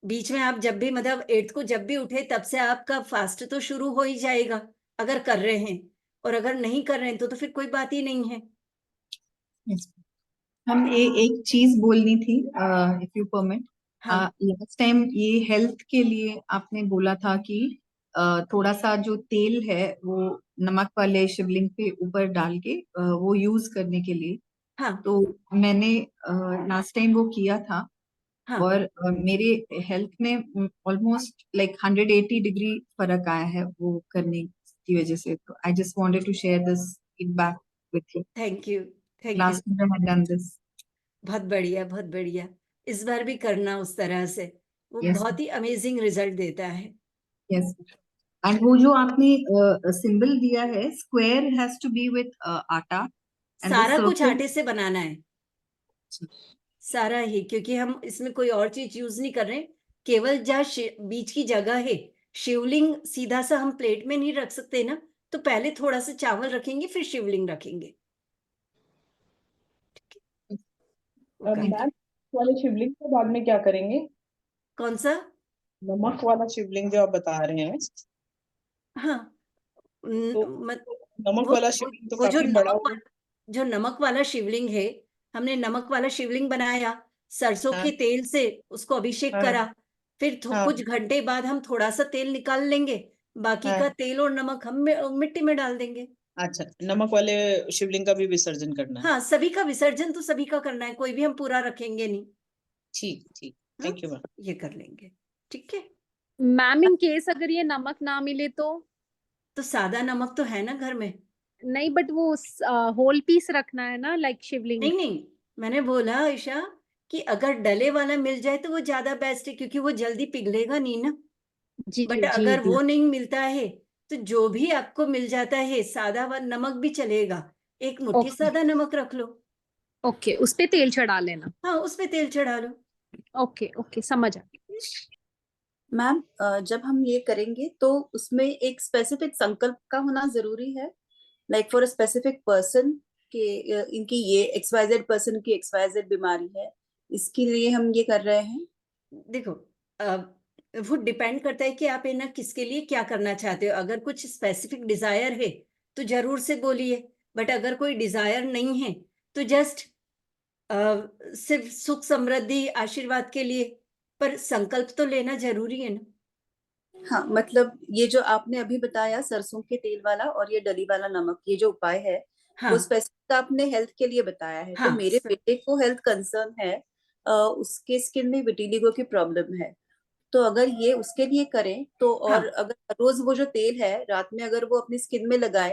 बीच में आप जब भी मतलब 8th को जब भी उठे तब से आपका फास्ट तो शुरू हो ही जाएगा, अगर कर रहे हैं। और अगर नहीं कर रहे हैं तो फिर कोई बात ही नहीं है। यस। हम एक चीज बोलनी थी, इफ यू परमिट। हाँ लास्ट टाइम ये हेल्थ के लिए आपने बोला था कि थोड़ा सा जो तेल है वो नमक वाले शिवलिंग पे ऊपर डाल के वो यूज करने के लिए। हाँ तो मैंने लास्ट टाइम वो किया था, हाँ, और मेरे हेल्थ में ऑलमोस्ट लाइक 180 डिग्री फर्क आया है वो करने की वजह से। तो I just wanted to share this feedback with you. Thank you, thank you. Last time I done this. बहुत बढ़िया, बहुत बढ़िया। इस बार भी करना उस तरह से, वो यस बहुत ही अमेजिंग रिजल्ट देता है। यस। एंड वो जो आपने सिंबल दिया है, square has to be with atta, and the सारा कुछ सर्कल। आटे से बनाना है, सारा ही, क्योंकि हम इसमें कोई और चीज यूज नहीं कर रहे। केवल जहाँ बीच की जगह है, शिवलिंग सीधा सा हम प्लेट में नहीं रख सकते ना, तो पहले थोड़ा सा चावल रखेंगे फिर शिवलिंग रखेंगे। वो करके। मैम वाले शिवलिंग के बाद में क्या करेंगे? कौन सा? नमक वाला शिवलिंग जो आप बता रहे हैं, हाँ, तो मत नमक वो वाला वो शिवलिंग तो वो काफी बड़ा होगा। जो नमक वाला शिवलिंग है, हमने नमक वाला शिवलिंग बनाया, सरसों हाँ के तेल से उसको अभिषेक हाँ करा। फिर हाँ कुछ घंटे बाद हम थोड़ा सा तेल निकाल लेंगे, बाकी का हाँ। तेल और नमक हम मिट्टी में डाल देंगे। अच्छा, नमक वाले शिवलिंग का भी विसर्जन करना है। हाँ, सभी का विसर्जन तो सभी का करना है, कोई भी हम पूरा रखेंगे नहीं। ठीक ठीक, हाँ, थैंक यू मैम। ये कर लेंगे। ठीक है। मैम इन केस अगर ये नमक ना मिले तो सादा नमक तो है ना घर में। नहीं, बट वो होल पीस रखना है ना, लाइक शिवलिंग। नहीं नहीं, मैंने बोला आयशा कि अगर डले वाला मिल जाए तो वो ज्यादा बेस्ट है, क्योंकि वो जल्दी पिघलेगा नहीं ना। जी बट जी अगर जी। वो नहीं मिलता है तो जो भी आपको मिल जाता है सादा नमक भी चलेगा, एक मुट्ठी ओके सादा नमक रख लो। ओके, उस पे तेल चढ़ा लेना। हाँ, उस पे तेल चढ़ा लो। ओके ओके, समझ आ गया। मैम जब हम ये करेंगे तो उसमें एक स्पेसिफिक संकल्प का होना जरूरी है, like for a specific person कि इनकी ये XYZ पर्सन की XYZ बीमारी है, इसके लिए हम ये कर रहे हैं। देखो, वो डिपेंड करता है कि आप है ना किसके लिए क्या करना चाहते हो। अगर कुछ स्पेसिफिक डिजायर है तो जरूर से बोलिए, बट अगर कोई डिजायर नहीं है तो जस्ट सिर्फ सुख समृद्धि आशीर्वाद के लिए, पर संकल्प तो लेना जरूरी है ना। हाँ, मतलब ये जो आपने अभी बताया सरसों के तेल वाला और ये डली वाला नमक, ये जो उपाय है वो हाँ स्पेसिफिक का आपने हेल्थ के लिए बताया है, तो हाँ, मेरे बेटे को हेल्थ कंसर्न है, उसके स्किन में विटिलिगो की प्रॉब्लम है। तो अगर ये उसके लिए करें तो, और हाँ, अगर रोज वो जो तेल है रात में अगर वो अपनी स्किन में लगाए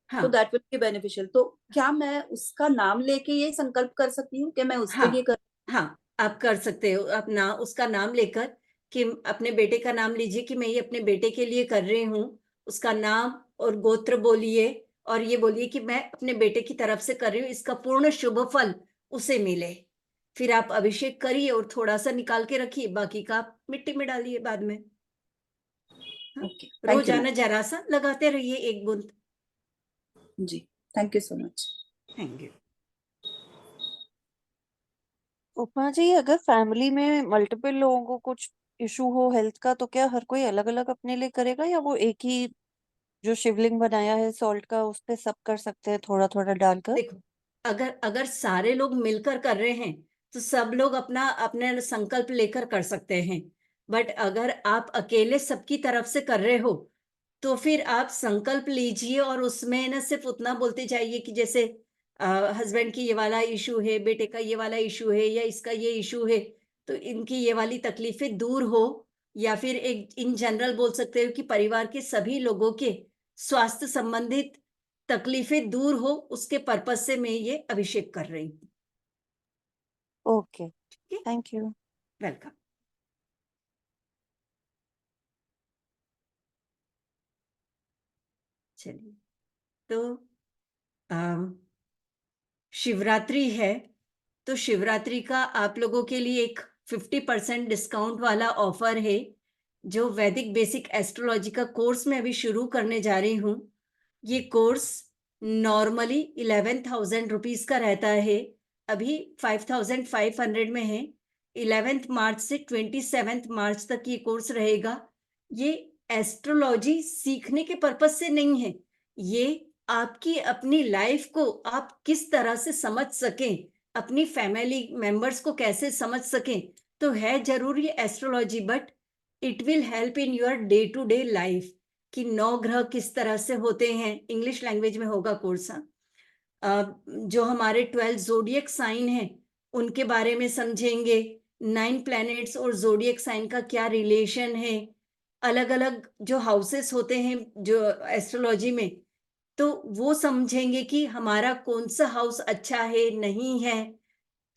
तो हाँ, दैट विल बी बेनिफिशियल। तो क्या मैं उसका नाम लेके ये संकल्प कर सकती हूँ कि मैं उसके लिए हाँ, कर? हाँ, आप कर सकते हो अपना उसका नाम लेकर कि अपने बेटे का नाम लीजिए कि मैं ये अपने बेटे के लिए कर रही हूँ। उसका नाम और गोत्र बोलिए और ये बोलिए कि मैं अपने बेटे की तरफ से कर रही हूँ, इसका पूर्ण शुभ फल उसे मिले। फिर आप अभिषेक करिए और थोड़ा-सा निकाल के रखिए, बाकी का आप मिट्टी में डालिए बाद में। हाँ, ओके, थैंक यू रोज़ाना ज़रा-सा लगाते रहिए 1 बूंद। Ma'am ji, thank you so much. Thank you. Upma ji, अगर फैमिली में मल्टीपल लोगों को कुछ इशू हो हेल्थ का, तो क्या हर कोई अलग अलग अपने लिए करेगा, या वो एक ही जो शिवलिंग बनाया है सॉल्ट का उस पे सब कर सकते हैं थोड़ा थोड़ा डालकर? देखो, अगर अगर सारे लोग मिलकर कर रहे हैं, तो सब लोग अपना अपने संकल्प लेकर कर सकते हैं। बट अगर आप अकेले सबकी तरफ से कर रहे हो, तो फिर आप संकल्प लीजिए और उसमें ना सिर्फ़ उतना बोलते जाइए कि जैसे हस्बैंड की ये वाला इश्यू है, बेटे का ये वाला इश्यू है या इसका ये इश्यू है, तो इनकी ये वाली तकलीफ़ें दूर हो या फिर एक इन जनरल बोल सकते हो कि परिवार के सभी लोगों के स्वास्थ्य संबंधित तकलीफ़ें दूर हो, उसके पर्पज़ से मैं ये अभिषेक कर रही हूँ। ओके, ठीक है? Thank you. वेलकम। चलिए, तो अम, शिवरात्रि है, तो शिवरात्रि का आप लोगों के लिए एक 50% डिस्काउंट वाला ऑफ़र है, जो वैदिक बेसिक एस्ट्रोलॉजी का कोर्स मैं अभी शुरू करने जा रही हूँ। ये कोर्स नॉर्मली 11,000 रुपीज़ का रहता है, अभी 5,500 में है। 11th मार्च से 27th मार्च तक ये कोर्स रहेगा। ये एस्ट्रोलॉजी सीखने के पर्पज़ से नहीं है, ये आपकी अपनी लाइफ़ को आप किस तरह से समझ सकें, अपनी फैमिली मेंबर्स को कैसे समझ सकें, तो है ज़रूर ये astrology but it will help in your day to day life कि 9 ग्रह किस तरह से होते हैं, इंग्लिश लैंग्वेज में होगा कोर्स हाँ। जो हमारे 12 ज़ोडिएक साइन हैं, उनके बारे में समझेंगे, 9 प्लैनेट्स और ज़ोडिएक साइन का क्या रिलेशन है, अलग-अलग जो हाउसेस होते हैं जो एस्ट्रोलॉजी में, तो वो समझेंगे कि हमारा कौन-सा हाउस अच्छा है, नहीं है,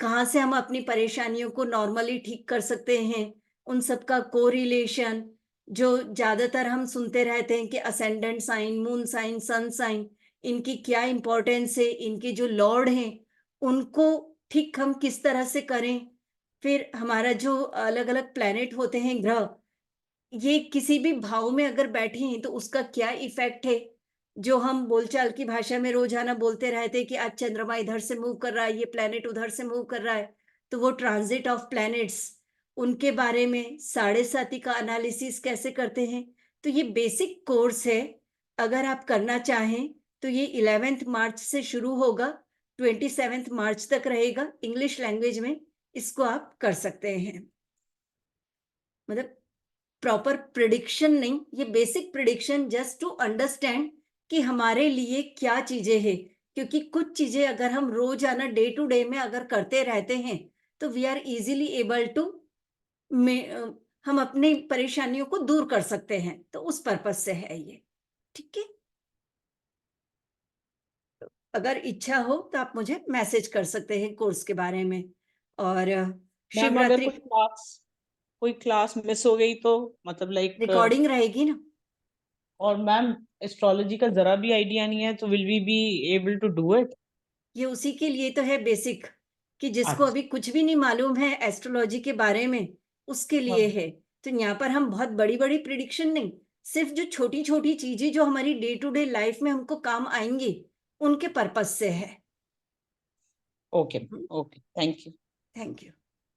कहाँ से हम अपनी परेशानियों को नॉर्मली ठीक कर सकते हैं, उन सब का कोरिलेशन जो ज़्यादातर हम सुनते रहते हैं कि ascendant sign, moon sign, sun sign, इनकी क्या इम्पोर्टेंस है, इनके जो लॉर्ड हैं, उनको ठीक हम किस तरह से करें। फिर हमारा जो अलग-अलग प्लैनेट होते हैं ग्रह, ये किसी भी भाव में अगर बैठे हैं तो उसका क्या इफ़ेक्ट है? जो हम बोलचाल की भाषा में रोज़ाना बोलते रहते हैं कि आज चंद्रमा इधर से मूव कर रहा है, ये प्लैनेट उधर से मूव कर रहा है, तो वो ट्रांज़िट ऑफ प्लैनेट्स, उनके बारे में साढ़े साती का एनालिसिस कैसे करते हैं, तो ये बेसिक कोर्स है। अगर आप करना चाहें, तो ये 11th मार्च से शुरू होगा, 27th मार्च तक रहेगा, इंग्लिश लैंग्वेज में इसको आप कर सकते हैं। मतलब प्रॉपर प्रिडिक्शन नहीं, ये basic prediction just to understand कि हमारे लिए क्या चीज़ें हैं। क्योंकि कुछ चीज़ें अगर हम रोज़ाना डे टू डे में अगर करते रहते हैं, तो we are easily able to हम अपनी परेशानियों को दूर कर सकते हैं। तो उस पर्पज़ से है ये, ठीक है? अगर इच्छा हो तो आप मुझे मैसेज कर सकते हैं कोर्स के बारे में और मैम अगर शिवरात्रि कोई क्लास मिस हो गई तो मतलब लाइक रिकॉर्डिंग रहेगी ना? और मैम एस्ट्रोलॉजी का जरा भी आइडिया नहीं है तो will we be able to do it? ये उसी के लिए तो है बेसिक कि जिसको अच्छा। अभी कुछ भी नहीं मालूम है एस्ट्रोलॉजी के बारे में उसके लिए हाँ। है। तो यहाँ पर हम बहुत बड़ी-बड़ी प्रिडिक्शन नहीं, सिर्फ जो छोटी-छोटी चीजें जो हमारी डे टू डे लाइफ में हमको काम आएंगी, उनके पर्पस से है। Okay. Okay, thank you. Thank you.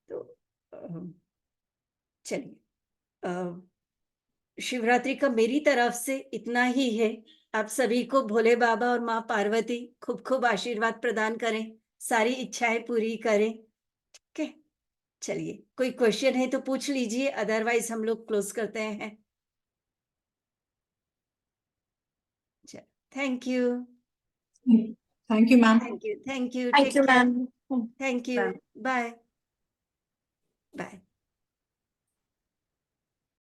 तो चलिए शिवरात्रि का मेरी तरफ से इतना ही है। आप सभी को भोले बाबा और माँ पार्वती खूब खूब आशीर्वाद प्रदान करें, सारी इच्छाएं पूरी करें। ठीक है, चलिए कोई क्वेश्चन है तो पूछ लीजिए, अदरवाइज हम लोग क्लोज करते हैं। Thank you. Thank you, ma'am. Thank you. Thank you. Thank Take you, care. ma'am. Thank you. Bye. Bye.